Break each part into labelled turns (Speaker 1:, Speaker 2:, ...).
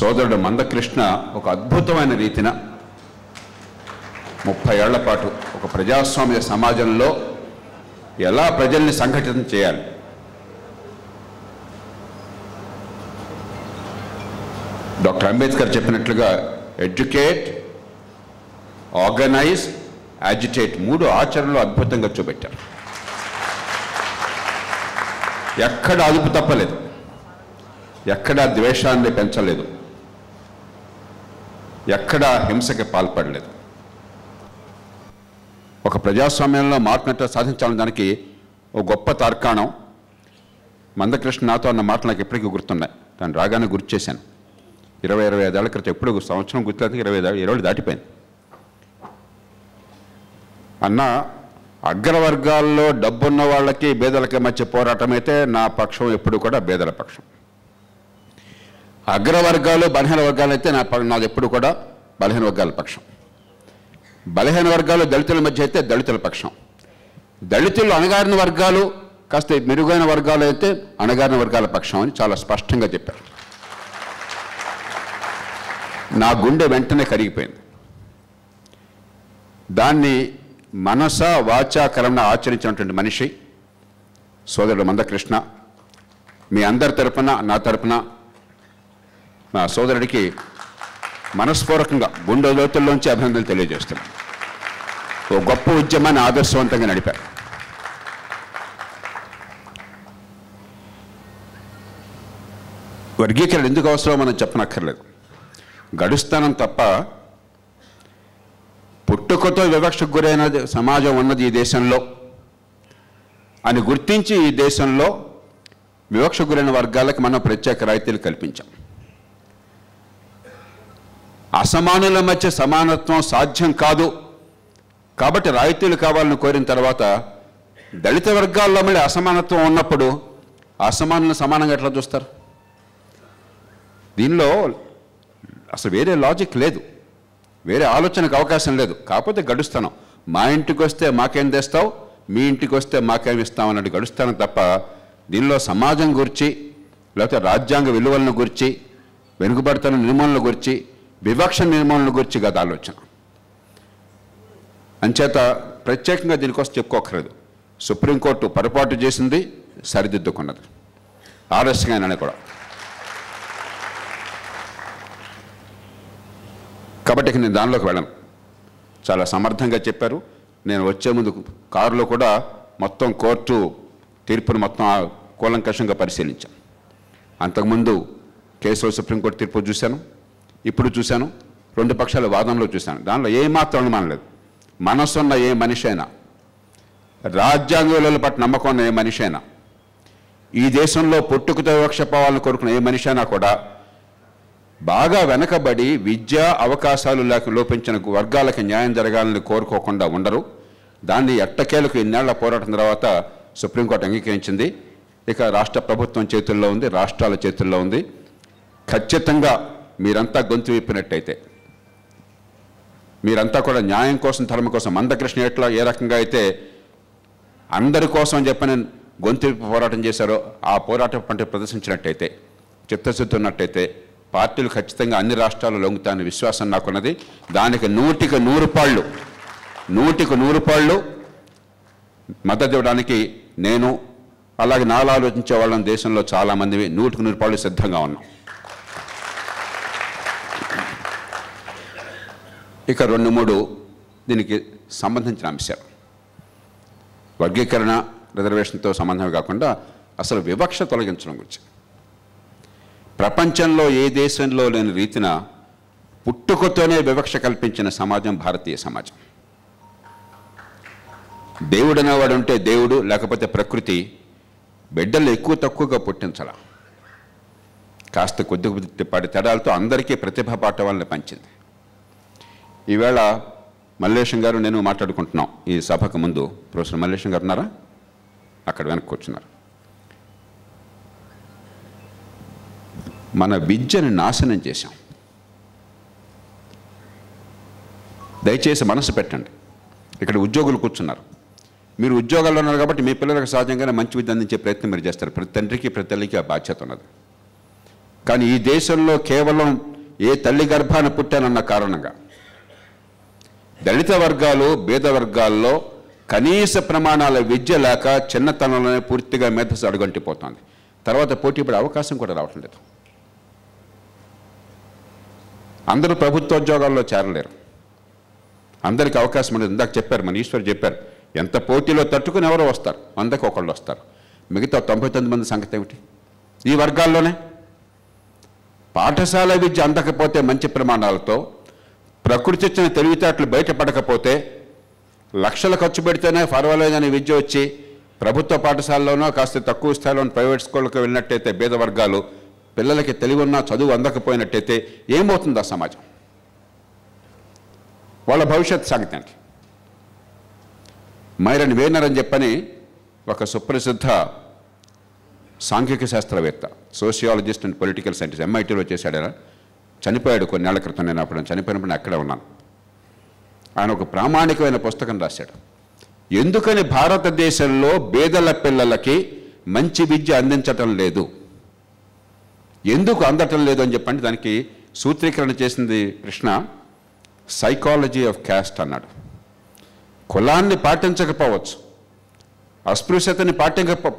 Speaker 1: సోదరుడు మందకృష్ణ ఒక అద్భుతమైన రీతిన 30 ఏళ్ల పాటు ఒక ప్రజాస్వామ్య సమాజంలో ఎలా ప్రజల్ని సంఘటితం చేయాలి, డాక్టర్ అంబేద్కర్ చెప్పినట్లుగా ఎడ్యుకేట్, ఆర్గనైజ్, యాజిటేట్ 3 ఆచరణలో అద్భుతంగా చూపెట్టారు. ఎక్కడ అదుపు తప్పలేదు, ఎక్కడ ద్వేషాన్ని పెంచలేదు, ఎక్కడ హింసకి పాల్పడలేదు. ఒక ప్రజాస్వామ్యంలో మార్పునట్టు సాధించాలని దానికి ఒక గొప్ప తార్కాణం మందకృష్ణ నాతో అన్న మాటలు నాకు ఎప్పటికీ గుర్తున్నాయి. దాన్ని రాగానే గుర్తు చేశాను. 20-25 ఏళ్ల క్రితం, ఎప్పుడు సంవత్సరం గుర్తులేదు, 20 ఏళ్ళు దాటిపోయింది. అన్న, అగ్రవర్గాల్లో డబ్బున్న వాళ్ళకి పేదలకి మధ్య పోరాటం అయితే నా పక్షం ఎప్పుడు కూడా పేదల పక్షం. అగ్రవర్గాలు బలహీన వర్గాలు అయితే నాది ఎప్పుడు కూడా బలహీన వర్గాల పక్షం. బలహీన వర్గాలు దళితుల మధ్య అయితే దళితుల పక్షం. దళితులు అణగారిన వర్గాలు కాస్త మెరుగైన వర్గాలు అయితే అణగారిన వర్గాల పక్షం అని చాలా స్పష్టంగా చెప్పారు. నా గుండె వెంటనే కరిగిపోయింది. దాన్ని మనస వాచా కర్మణ ఆచరించినటువంటి మనిషి సోదరుడు మందకృష్ణ. మీ అందరి తరపున, నా తరపున మా సోదరుడికి మనస్పూర్వకంగా గుండె లోతుల్లోంచి అభినందనలు తెలియజేస్తున్నాను. ఓ గొప్ప ఉద్యమాన్ని ఆదర్శవంతంగా నడిపారు. వర్గీకరణ ఎందుకు అవసరం మనం చెప్పనక్కర్లేదు. గడుస్తానం తప్ప పుట్టుకతో వివక్షకు గురైన సమాజం ఉన్నది ఈ దేశంలో అని గుర్తించి ఈ దేశంలో వివక్షకు గురైన వర్గాలకు మనం ప్రత్యేక రాయితీలు కల్పించాం. అసమానుల మధ్య సమానత్వం సాధ్యం కాదు కాబట్టి రాయితీలు కావాలని కోరిన తర్వాత దళిత వర్గాల్లో మళ్ళీ అసమానత్వం ఉన్నప్పుడు అసమానులను సమానంగా ఎట్లా చూస్తారు? దీనిలో అసలు వేరే లాజిక్ లేదు, వేరే ఆలోచనకు అవకాశం లేదు. కాకపోతే గడుస్తాను, మా ఇంటికి వస్తే మాకేం తెస్తావు, మీ ఇంటికి వస్తే మాకేం ఇస్తాం అన్నట్టు గడుస్తాను తప్ప దీనిలో సమాజం గురించి లేకపోతే రాజ్యాంగ విలువలను గురించి, వెనుకబడతన నిర్మూలన గురించి, వివక్ష నిర్మూలన గురించి కాదు ఆలోచన. అంచేత ప్రత్యేకంగా దీనికోసం చెప్పుకోకర్లేదు. సుప్రీంకోర్టు పొరపాటు చేసింది, సరిదిద్దుకున్నది, ఆలస్యంగానే కూడా. కాబట్టి నేను దానిలోకి వెళ్ళను. చాలా సమర్థంగా చెప్పారు. నేను వచ్చే ముందు కారులో కూడా మొత్తం కోర్టు తీర్పును మొత్తం కూలంకషంగా పరిశీలించాను. అంతకుముందు కేసులో సుప్రీంకోర్టు తీర్పు చూశాను, ఇప్పుడు చూశాను, 2 పక్షాల వాదనలో చూశాను. దానిలో ఏమాత్రం అనుమానం లేదు. మనసున్న ఏ మనిషి అయినా, రాజ్యాంగ విలువల పట్ల నమ్మకం ఉన్న ఏ మనిషి అయినా, ఈ దేశంలో పుట్టుకతో వివక్ష పోవాలని కోరుకున్న ఏ మనిషి అయినా కూడా బాగా వెనకబడి విద్యా అవకాశాలు లోపించిన వర్గాలకి న్యాయం జరగాలని కోరుకోకుండా ఉండరు. దాన్ని ఎట్టకేలకు ఇన్నేళ్ల పోరాటం తర్వాత సుప్రీంకోర్టు అంగీకరించింది. ఇక రాష్ట్ర ప్రభుత్వం చేతుల్లో ఉంది, రాష్ట్రాల చేతుల్లో ఉంది. ఖచ్చితంగా మీరంతా గొంతు విప్పినట్టయితే, మీరంతా కూడా న్యాయం కోసం, ధర్మం కోసం, మందకృష్ణ ఎట్లా ఏ రకంగా అయితే అందరి కోసం చెప్పని గొంతు విప్పి పోరాటం చేశారో ఆ పోరాటం పంట ప్రదర్శించినట్టయితే, చిత్తశుద్ధి ఉన్నట్టయితే పార్టీలు ఖచ్చితంగా అన్ని రాష్ట్రాలు లొంగుతాయని విశ్వాసం నాకున్నది. దానికి 100కి 100 పాళ్ళు మద్దతు ఇవ్వడానికి నేను, అలాగే నాలో ఆలోచించే వాళ్ళని దేశంలో చాలామంది 100కి 100 పాళ్ళు సిద్ధంగా ఉన్నాం. ఇక 2-3 దీనికి సంబంధించిన అంశాలు, వర్గీకరణ రిజర్వేషన్తో సంబంధం కాకుండా అసలు వివక్ష తొలగించడం గురించి. ప్రపంచంలో ఏ దేశంలో లేని రీతిన పుట్టుకతోనే వివక్ష కల్పించిన సమాజం భారతీయ సమాజం. దేవుడు అనేవాడు ఉంటే దేవుడు, లేకపోతే ప్రకృతి బిడ్డలు ఎక్కువ తక్కువగా పుట్టించాల. కాస్త కొద్దిపాటి తేడాలతో అందరికీ ప్రతిభా పాఠవాలను పంచింది. ఈవేళ మల్లేశం గారు నేను మాట్లాడుకుంటున్నాం ఈ సభకు ముందు. ప్రొఫెసర్ మల్లేశం గారు ఉన్నారా? అక్కడ వెనక్కి కూర్చున్నారు. మన విద్యను నాశనం చేశాం. దయచేసి మనసు పెట్టండి. ఇక్కడ ఉద్యోగులు కూర్చున్నారు, మీరు ఉద్యోగాల్లో ఉన్నారు కాబట్టి మీ పిల్లలకు సహజంగానే మంచి విద్య అందించే ప్రయత్నం మీరు చేస్తారు. ప్రతి తండ్రికి ప్రతి తల్లికి ఆ బాధ్యత ఉన్నది. కానీ ఈ దేశంలో కేవలం ఏ తల్లి గర్భాన పుట్టానన్న కారణంగా దళిత వర్గాలు బీద వర్గాల్లో కనీస ప్రమాణాల విద్య లేక చిన్నతనంలోనే పూర్తిగా మేధస్సు అడుగంటిపోతుంది. తర్వాత పోటీ పడే అవకాశం కూడా రావటం లేదు. అందరూ ప్రభుత్వోద్యోగాల్లో చేరలేరు. అందరికీ అవకాశం అనేది ఇందాక చెప్పారు, మన ఈశ్వర్ చెప్పారు, ఎంత పోటీలో తట్టుకుని ఎవరో వస్తారు, 100కి ఒకళ్ళు వస్తారు. మిగతా 99 మంది సంగతి ఏమిటి? ఈ వర్గాల్లోనే పాఠశాల విద్య అందకపోతే మంచి ప్రమాణాలతో ప్రకృతి ఇచ్చిన తెలివితేటలు బయటపడకపోతే లక్షలు ఖర్చు పెడితేనే పర్వాలేదని విద్య వచ్చి ప్రభుత్వ పాఠశాలలోనో కాస్త తక్కువ స్థాయిలో ప్రైవేట్ స్కూళ్ళకు వెళ్ళినట్టయితే బీద వర్గాలు పిల్లలకి తెలివున్నా చదువు అందకపోయినట్టయితే ఏమవుతుంది ఆ సమాజం? వాళ్ళ భవిష్యత్ సంగతి ఏంటి? మైరన్ వేనర్ అని చెప్పని ఒక సుప్రసిద్ధ సాంఘిక శాస్త్రవేత్త, సోషియాలజిస్ట్ అండ్ పొలిటికల్ సైంటిస్ట్, MITలో చేశాడు. ఆయన చనిపోయాడు కొన్నేళ్ల క్రితం. నేను అప్పుడు చనిపోయినప్పుడు నేను అక్కడే ఉన్నాను. ఆయన ఒక ప్రామాణికమైన పుస్తకం రాశాడు. ఎందుకని భారతదేశంలో పేదల పిల్లలకి మంచి విద్య అందించటం లేదు, ఎందుకు అందటం లేదు అని చెప్పండి. దానికి సూత్రీకరణ చేసింది కృష్ణ సైకాలజీ ఆఫ్ క్యాస్ట్ అన్నాడు. కులాన్ని పాటించకపోవచ్చు, అస్పృశ్యతని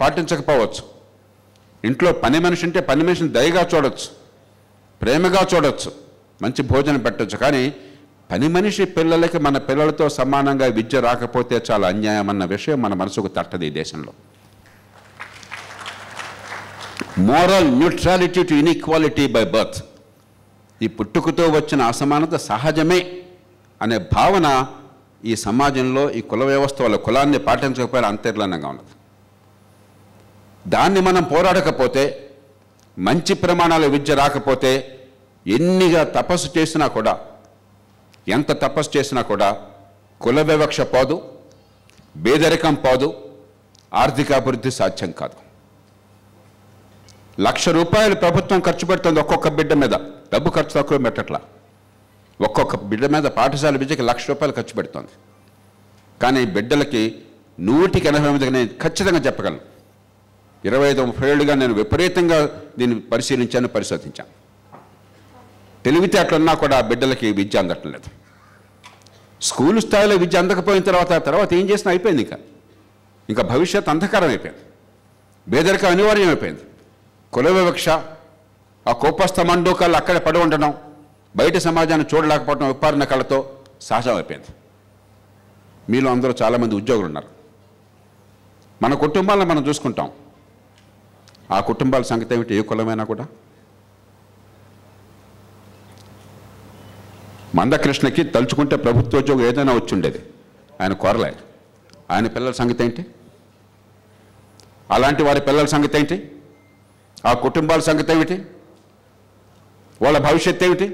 Speaker 1: పాటించకపోవచ్చు, ఇంట్లో పని మనిషి ఉంటే పని మనిషిని దయగా చూడొచ్చు, ప్రేమగా చూడొచ్చు, మంచి భోజనం పెట్టచ్చు. కానీ పని మనిషి పిల్లలకి మన పిల్లలతో సమానంగా విద్య రాకపోతే చాలా అన్యాయం అన్న విషయం మన మనసుకు తట్టదు ఈ దేశంలో. Moral neutrality to inequality by birth, ఈ పుట్టుకతో వచ్చిన అసమానత సహజమే అనే భావన ఈ సమాజంలో ఈ కుల వ్యవస్థ వల్ల కులాన్ని పాటించకపోయినా అంతర్లీనంగా ఉన్నది. దాన్ని మనం పోరాడకపోతే, మంచి ప్రమాణాల విద్య రాకపోతే ఎన్నిగా తపస్సు చేసినా కూడా, ఎంత తపస్సు చేసినా కూడా కుల వివక్ష పోదు, పేదరికం పోదు, ఆర్థికాభివృద్ధి సాధ్యం కాదు. ₹1,00,000 ప్రభుత్వం ఖర్చు పెడుతుంది ఒక్కొక్క బిడ్డ మీద. డబ్బు ఖర్చు తక్కువ పెట్టట్లా. ఒక్కొక్క బిడ్డ మీద పాఠశాల విద్యకి ₹1,00,000 ఖర్చు పెడుతుంది. కానీ బిడ్డలకి 100కి 80 నేను ఖచ్చితంగా చెప్పగలను. 25-30 ఏళ్ళుగా నేను విపరీతంగా దీన్ని పరిశోధించాను. తెలివితేటలున్నా కూడా బిడ్డలకి విద్య అందటం లేదు. స్కూలు స్థాయిలో విద్య అందకపోయిన తర్వాత ఏం చేసినా అయిపోయింది. ఇంకా భవిష్యత్ అంధకారం అయిపోయింది. పేదరికం అనివార్యం అయిపోయింది. కుల వివక్ష, ఆ కోపస్థ మండూకాలు అక్కడే పడి ఉండడం, బయట సమాజాన్ని చూడలేకపోవడం విప్పారిన కళతో సహజం అయిపోయింది. మీలో అందరూ చాలామంది ఉద్యోగులు ఉన్నారు. మన కుటుంబాలను మనం చూసుకుంటాం. ఆ కుటుంబాల సంగతి ఏమిటి? ఏ కులమైనా కూడా. మందకృష్ణకి తలుచుకుంటే ప్రభుత్వోద్యోగం ఏదైనా వచ్చి ఉండేది, ఆయన కోరలేదు. ఆయన పిల్లల సంగతి ఏంటి? అలాంటి వారి పిల్లల సంగతి ఏంటి? ఆ కుటుంబాల సంగతి ఏమిటి? వాళ్ళ భవిష్యత్తు ఏమిటి?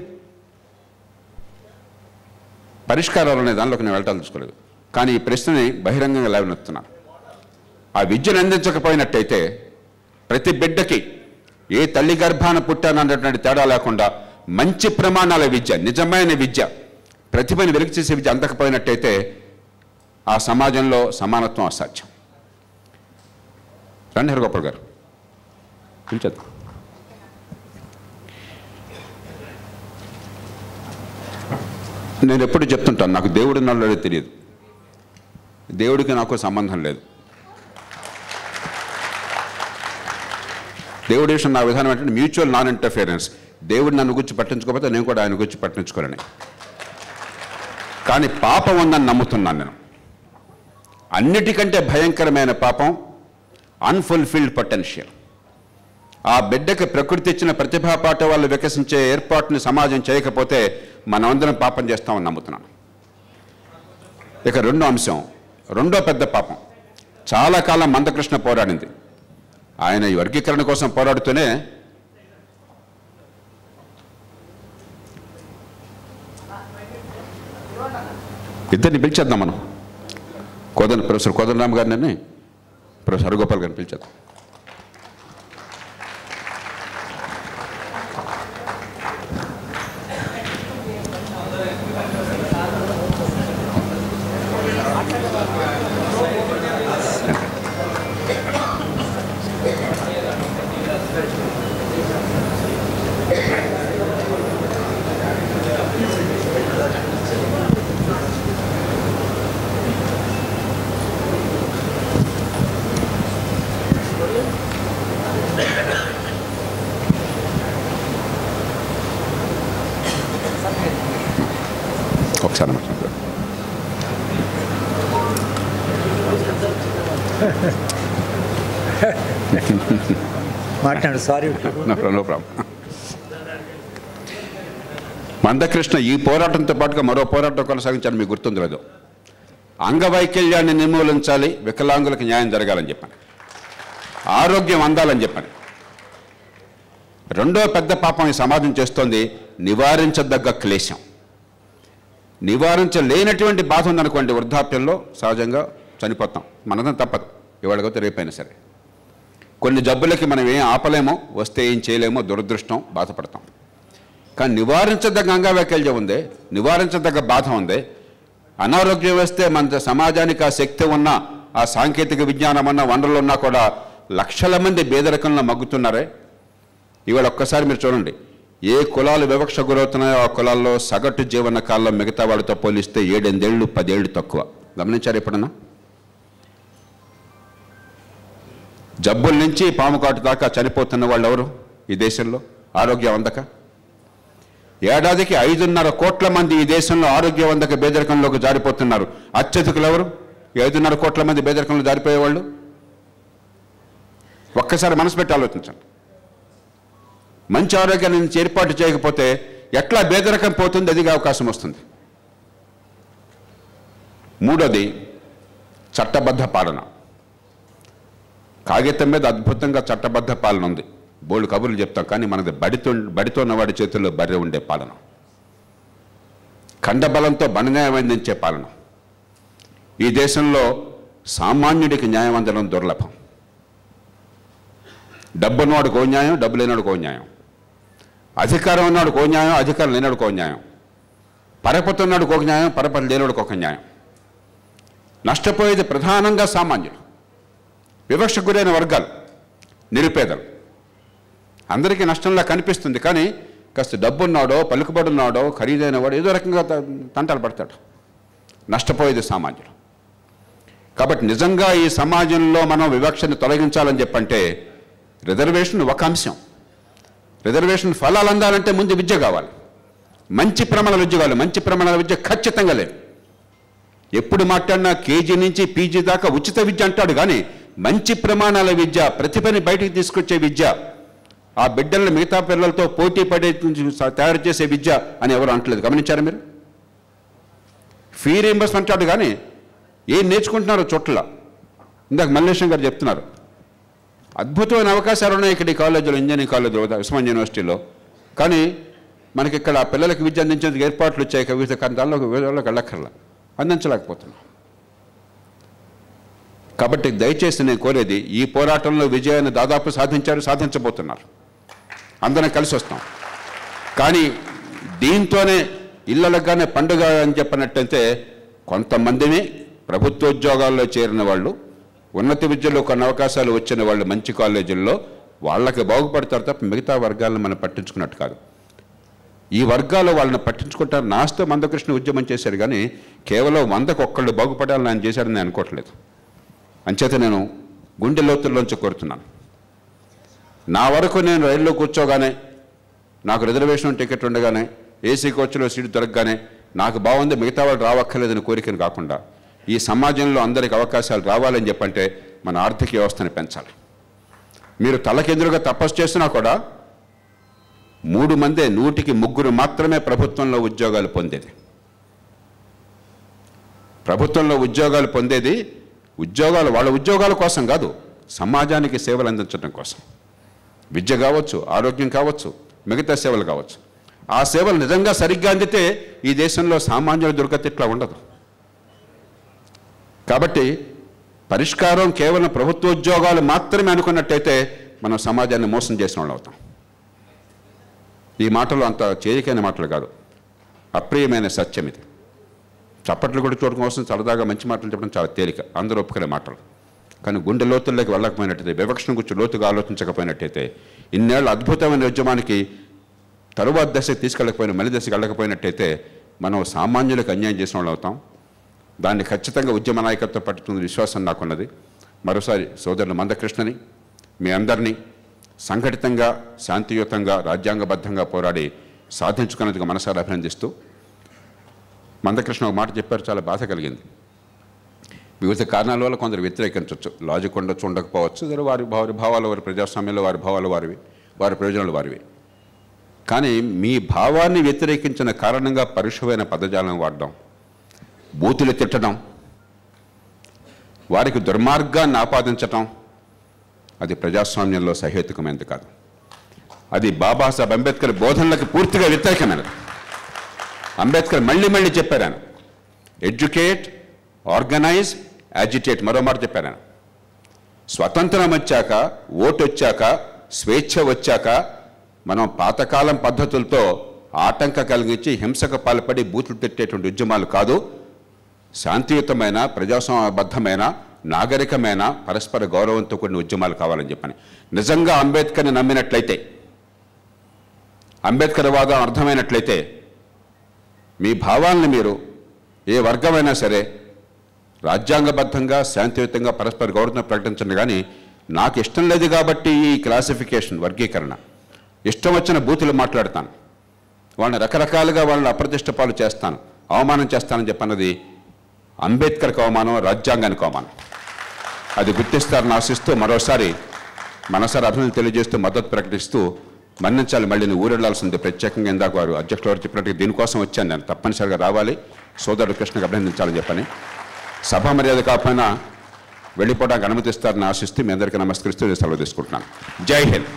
Speaker 1: పరిష్కారాలు అనే దానిలోకి నేను వెళ్ళటాలు తీసుకోలేదు. కానీ ఈ ప్రశ్నని బహిరంగంగా లేవనెత్తున్నాను. ఆ విద్యను అందించకపోయినట్టయితే ప్రతి బిడ్డకి ఏ తల్లి గర్భాన పుట్టానన్నటువంటి తేడా లేకుండా మంచి ప్రమాణాల విద్య, నిజమైన విద్య, ప్రతిభని వెలికి చేసే విద్య అందకపోయినట్టయితే ఆ సమాజంలో సమానత్వం అసాధ్యం. రండి హరిగోపాల్ గారు, పిలిచేద్దాం. నేను ఎప్పుడు చెప్తుంటాను, నాకు దేవుడు ఉన్నాడో తెలియదు. దేవుడికి నాకు సంబంధం లేదు. దేవుడి విషయం నా విధానం ఏంటంటే మ్యూచువల్ నాన్ ఇంటర్ఫియరెన్స్. దేవుడు నన్ను గురించి పట్టించుకోకపోతే నేను కూడా ఆయన గురించి పట్టించుకోలేని. కానీ పాపం ఉందని నమ్ముతున్నాను నేను. అన్నిటికంటే భయంకరమైన పాపం అన్ఫుల్ఫిల్డ్ పొటెన్షియల్. ఆ బిడ్డకి ప్రకృతి ఇచ్చిన ప్రతిభా పాఠ వాళ్ళు వికసించే ఏర్పాటుని సమాజం చేయకపోతే మనమందరం పాపం చేస్తామని నమ్ముతున్నాను. ఇక రెండో అంశం, రెండో పెద్ద పాపం. చాలా కాలం మందకృష్ణ పోరాడింది. ఆయన ఈ వర్గీకరణ కోసం పోరాడుతూనే ఇద్దరిని పిలిచేద్దాం మనం. ప్రొఫెసర్ కోదండరామ్ గారిని, ప్రొఫెసర్ హరిగోపాల్ గారిని పిలిచేద్దాం.
Speaker 2: మాట్లాడు. సారీ.
Speaker 1: No problem. మందకృష్ణ ఈ పోరాటంతో పాటుగా మరో పోరాటం కొనసాగించాలని మీకు గుర్తుంది లేదు. అంగవైకల్యాన్ని నిర్మూలించాలి, వికలాంగులకు న్యాయం జరగాలని చెప్పాను, ఆరోగ్యం అందాలని చెప్పాను. రెండో పెద్ద పాపం ఈ సమాజం చేస్తోంది నివారించదగ్గ క్లేశం. నివారించలేనటువంటి బాధ ఉందనుకోండి, వృద్ధాప్యంలో సహజంగా చనిపోతాం, మనదం తప్పదు, ఇవాళకైతే రేపైనా సరే. కొన్ని జబ్బులకి మనం ఏం ఆపలేమో, వస్తే ఏం చేయలేమో, దురదృష్టం, బాధపడతాం. కానీ నివారించదగ్గ అంగవైకల్యం ఉంది, నివారించదగ్గ బాధ ఉంది. అనారోగ్యం వస్తే మన సమాజానికి ఆ శక్తి ఉన్నా, ఆ సాంకేతిక విజ్ఞానం ఉన్న వనరులు ఉన్నా కూడా లక్షల మంది పేదరికంలో మగ్గుతున్నారే. ఇవాళ ఒక్కసారి మీరు చూడండి, ఏ కులాలు వివక్ష గురవుతున్నాయో ఆ కులాల్లో సగటు జీవన కాలంలో మిగతా వాళ్ళతో పోలిస్తే 7-8 ఏళ్ళు 10 ఏళ్ళు తక్కువ. గమనించారు ఎప్పుడన్నా? జబ్బుల నుంచి పాము కాటు దాకా చనిపోతున్న వాళ్ళు ఎవరు ఈ దేశంలో? ఆరోగ్యం అందక. ఏడాదికి 5.5 కోట్ల మంది ఈ దేశంలో ఆరోగ్యం అందక పేదరికంలోకి జారిపోతున్నారు. అత్యధికులు ఎవరు? 5.5 కోట్ల మంది పేదరికంలో జారిపోయేవాళ్ళు. ఒక్కసారి మనసు పెట్టి ఆలోచించండి. మంచి ఆరోగ్యాన్ని నుంచి ఏర్పాటు చేయకపోతే ఎట్లా పేదరికం పోతుంది, అదిగా అవకాశం వస్తుంది. మూడోది చట్టబద్ధ పాలన. కాగితం మీద అద్భుతంగా చట్టబద్ధ పాలన ఉంది, బోల్డ్ కబుర్లు చెప్తాం, కానీ మనది బడితో ఉన్నవాడి చేతుల్లో బర్రె ఉండే పాలన, ఖండబలంతో న్యాయం అందించే పాలన. ఈ దేశంలో సామాన్యుడికి న్యాయం అందడం దుర్లభం. డబ్బున్నవాడికి ఓ న్యాయం, డబ్బు లేనివాడికి ఓ న్యాయం. అధికారం ఉన్నవాడికి ఓ న్యాయం, అధికారం లేనివాడికి ఓ న్యాయం. పరపతి ఉన్నవాడికి ఒక న్యాయం, పరపతి లేనివాడికి ఒక న్యాయం. నష్టపోయేది ప్రధానంగా సామాన్యులు, వివక్ష గురైన వర్గాలు, నిరుపేదలు. అందరికీ నష్టంలా కనిపిస్తుంది, కానీ కాస్త డబ్బున్నాడో, పలుకుబడున్నాడో, ఖరీదైన వాడు ఏదో రకంగా తంటాలు పడతాడు. నష్టపోయేది సామాన్యులు. కాబట్టి నిజంగా ఈ సమాజంలో మనం వివక్షను తొలగించాలని చెప్పంటే రిజర్వేషన్ ఒక అంశం. రిజర్వేషన్ ఫలాలు అందాలంటే ముందు విద్య కావాలి, మంచి ప్రమాణాల విద్య కావాలి. మంచి ప్రమాణాల విద్య ఖచ్చితంగా లేదు. ఎప్పుడు మాట్లాడినా కేజీ నుంచి పీజీ దాకా ఉచిత విద్య అంటాడు, కానీ మంచి ప్రమాణాల విద్య, ప్రతిభని బయటికి తీసుకొచ్చే విద్య, ఆ బిడ్డలను మిగతా పిల్లలతో పోటీ పడే తయారు చేసే విద్య అని ఎవరు అంటలేదు. గమనించారా మీరు? ఫీ రీయింబర్స్మెంట్ అంటాడు, కానీ ఏం నేర్చుకుంటున్నారో చోట్ల. ఇందాక మల్లేశం గారు చెప్తున్నారు, అద్భుతమైన అవకాశాలు ఉన్నాయి ఇక్కడ ఈ కాలేజీలో, ఇంజనీరింగ్ కాలేజీలో, ఉస్మాన్ యూనివర్సిటీలో. కానీ మనకి ఇక్కడ పిల్లలకి విద్య అందించేందుకు ఏర్పాట్లు వచ్చాయి, వివిధ దానిలోకి వెళ్ళక్కర్లా, అందించలేకపోతున్నాం. కాబట్టి దయచేసి నేను కోరేది, ఈ పోరాటంలో విజయాన్ని దాదాపు సాధించబోతున్నారు, అందరం కలిసి వస్తాం. కానీ దీంతోనే ఇళ్ళలగానే పండుగ అని చెప్పినట్టయితే కొంతమందిని ప్రభుత్వోద్యోగాల్లో చేరిన వాళ్ళు, ఉన్నత విద్యలో కొన్ని అవకాశాలు వచ్చిన వాళ్ళు మంచి కాలేజీల్లో వాళ్ళకి బాగుపడతారు తప్ప మిగతా వర్గాలను మనం పట్టించుకున్నట్టు కాదు. ఈ వర్గాలు వాళ్ళని పట్టించుకుంటారు. నాస్తో మందకృష్ణ ఉద్యమం చేశారు, కానీ కేవలం 100కు ఒక్కళ్ళు బాగుపడాలని ఆయన చేశారని నేను అనుకోవట్లేదు. అంచేత నేను గుండె లోతుల్లోంచి కోరుతున్నాను, నా వరకు నేను రైల్లో కూర్చోగానే, నాకు రిజర్వేషన్ టికెట్ ఉండగానే, ఏసీ కోచ్లో సీటు దొరకగానే నాకు బాగుంది, మిగతా వాళ్ళు రావక్కర్లేదని కోరికను కాకుండా ఈ సమాజంలో అందరికి అవకాశాలు రావాలని చెప్పంటే మన ఆర్థిక వ్యవస్థను పెంచాలి. మీరు తలకెదురుగా తపస్సు చేసినా కూడా 3 మందే 100కి 3 మాత్రమే ప్రభుత్వంలో ఉద్యోగాలు పొందేది. ప్రభుత్వంలో ఉద్యోగాలు పొందేది వాళ్ళ ఉద్యోగాల కోసం కాదు, సమాజానికి సేవలు అందించడం కోసం. విద్య కావచ్చు, ఆరోగ్యం కావచ్చు, మిగతా సేవలు కావచ్చు. ఆ సేవలు నిజంగా సరిగ్గా అందితే ఈ దేశంలో సామాన్యుల దుర్గతి ఇట్లా ఉండదు. కాబట్టి పరిష్కారం కేవలం ప్రభుత్వోద్యోగాలు మాత్రమే అనుకున్నట్టయితే మనం సమాజాన్ని మోసం చేసిన వాళ్ళు అవుతాం. ఈ మాటలు అంత చేరికైన మాటలు కాదు, అప్రియమైన సత్యం ఇది. చప్పట్లు కూడా చూడడం కోసం సరదాగా మంచి మాటలు చెప్పడం చాలా తేలిక, అందరూ ఒప్పుకునే మాటలు. కానీ గుండె లోతుల్లోకి వెళ్ళకపోయినట్టయితే, వివక్షను గురించి లోతుగా ఆలోచించకపోయినట్టయితే, ఇన్నేళ్ళ అద్భుతమైన ఉద్యమానికి తరువాత దశకు తీసుకెళ్ళకపోయిన మళ్ళీ దశకు వెళ్ళకపోయినట్టయితే మనం సామాన్యులకు అన్యాయం చేసిన వాళ్ళు అవుతాం. దాన్ని ఖచ్చితంగా ఉద్యమ నాయకత్వం పట్టుతున్న విశ్వాసం నాకున్నది. మరోసారి సోదరులు మందకృష్ణని, మీ అందరినీ సంఘటితంగా, శాంతియుతంగా, రాజ్యాంగబద్ధంగా పోరాడి సాధించుకున్నందుకు మనసారా అభినందిస్తూ, మందకృష్ణ ఒక మాట చెప్పారు, చాలా బాధ కలిగింది. వివిధ కారణాల వల్ల కొందరు వ్యతిరేకించవచ్చు, లాజిక్ ఉండొచ్చు, ఉండకపోవచ్చు, సరే వారి భావాలు వారి ప్రజాస్వామ్యంలో వారి భావాలు వారివి, వారి ప్రయోజనాలు వారివి. కానీ మీ భావాన్ని వ్యతిరేకించిన కారణంగా పరుషమైన పదజాలం వాడడం, బూతులు తిట్టడం, వారికి దుర్మార్గాన్ని ఆపాదించటం అది ప్రజాస్వామ్యంలో సహేతుకమైనది కాదు. అది బాబాసాహెబ్ అంబేద్కర్ బోధనలకు పూర్తిగా వ్యతిరేకమైనది. అంబేద్కర్ మళ్ళీ మళ్ళీ చెప్పారు ఆయన, ఎడ్యుకేట్, ఆర్గనైజ్, యాజిటేట్, మరో మాట చెప్పారు ఆయన. స్వతంత్రం వచ్చాక, ఓటు వచ్చాక, స్వేచ్ఛ వచ్చాక మనం పాతకాలం పద్ధతులతో ఆటంక కలిగించి హింసకు పాల్పడి బూతులు తిట్టేటువంటి ఉద్యమాలు కాదు, శాంతియుతమైన, ప్రజాస్వామ్యబద్ధమైన, నాగరికమైన, పరస్పర గౌరవంతో కూడిన ఉద్యమాలు కావాలని చెప్పని. నిజంగా అంబేద్కర్ని నమ్మినట్లయితే, అంబేద్కర్ వాదం అర్థమైనట్లయితే మీ భావాలను మీరు ఏ వర్గమైనా సరే రాజ్యాంగబద్ధంగా, శాంతియుతంగా, పరస్పర గౌరవంతో ప్రకటించండి. కానీ నాకు ఇష్టం లేదు కాబట్టి ఈ క్లాసిఫికేషన్, వర్గీకరణ, ఇష్టం వచ్చిన బూతులు మాట్లాడతాను, వాళ్ళని రకరకాలుగా వాళ్ళని అప్రతిష్ట పాలు చేస్తాను, అవమానం చేస్తానని చెప్పన్నది అంబేద్కర్కి అవమానం, రాజ్యాంగానికి అవమానం. అది గుర్తిస్తారని ఆశిస్తూ మరోసారి మనసారి అభినందనలు తెలియజేస్తూ మద్దతు ప్రకటిస్తూ మన్నించాలి. మళ్ళీ నేను ఊరెళ్లాల్సింది. ప్రత్యేకంగా ఇందాక వారు అధ్యక్షులు వారు చెప్పినట్టుగా దీనికోసం వచ్చాను, నేను తప్పనిసరిగా రావాలి, సోదరుడు కృష్ణకు అభినందించాలని చెప్పని. సభా మర్యాద కాకపోయినా వెళ్ళిపోవడానికి అనుమతిస్తారని ఆశిస్తూ మీ అందరికీ నమస్కరిస్తూ సెలవు తీసుకుంటున్నాను. జై హింద్.